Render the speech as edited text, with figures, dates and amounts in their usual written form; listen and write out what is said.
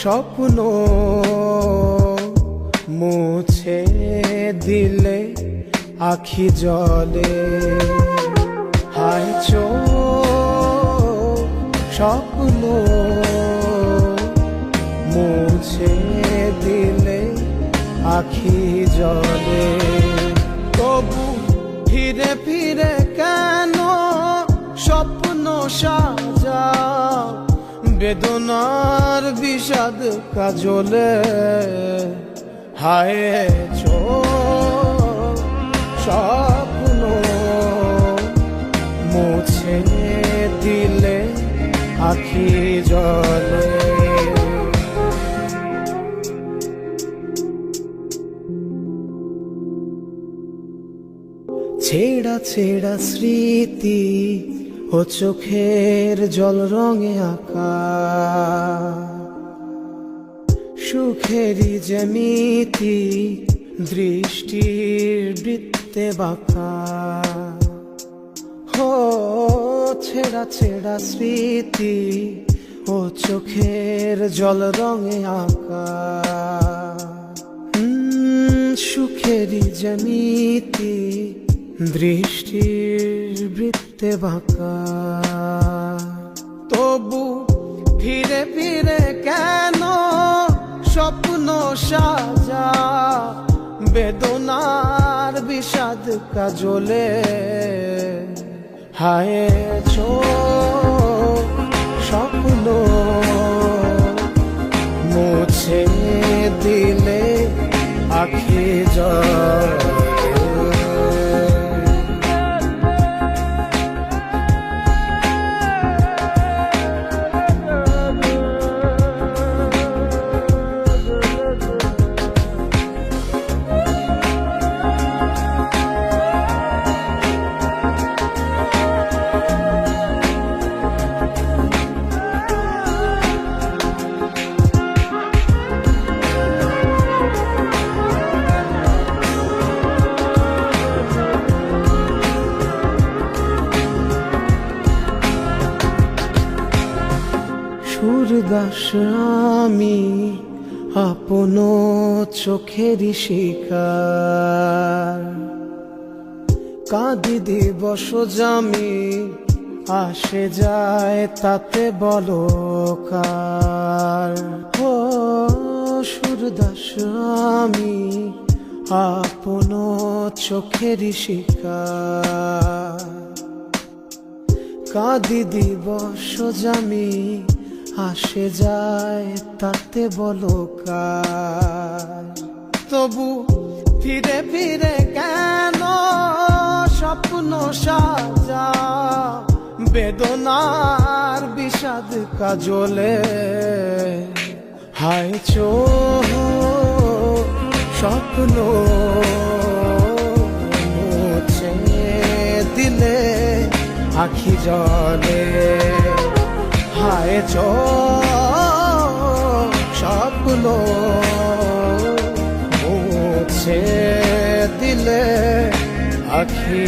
স্বপ্ন মুছে দিলে আখি জলে। হায় চোখ স্বপ্ন মুছে দিলে আখি জলে। তবু ফিরে ফিরে কেন স্বপ্ন সাজাও, বেদনার বিষাদ কাজলে। হায় চোখ স্বপ্ন মুছে দিলে আখি জলে। ছেঁড়া ছেঁড়া স্মৃতি ও চোখের জল রঙে আঁকা, সুখেরই জ্যামিতি দৃষ্টির বৃত্তে বাঁকা। হো ছেঁড়া ছেঁড়া স্মৃতি ও চোখের জল রঙে আঁকা, সুখেরই জ্যামিতি দৃষ্টির বৃত্তে বাঁকা। তবু ফিরে ফিরে কেন স্বপ্ন সাজা, বেদনার বিষাদ কাজলে। হায় চোখ স্বপ্ন মুছে দিলে আখি জলে। সুরদাস আমি আপন চোখেরই শিকার, কাঁদি দিবস জামি আসে যায় তাতে বলো কার। ও সুরদাস আমি আপন চোখেরই শিকার, কাঁদি দিবস জামি আসে যায় তাতে বলো কার। তবু ফিরে ফিরে কেন স্বপ্ন সাজা, বেদনার বিষাদ কাজলে। হায় চোখ স্বপ্ন মুছে দিলে আখি জলে। হায় চোখ স্বপ্ন মুছে দিলে আখি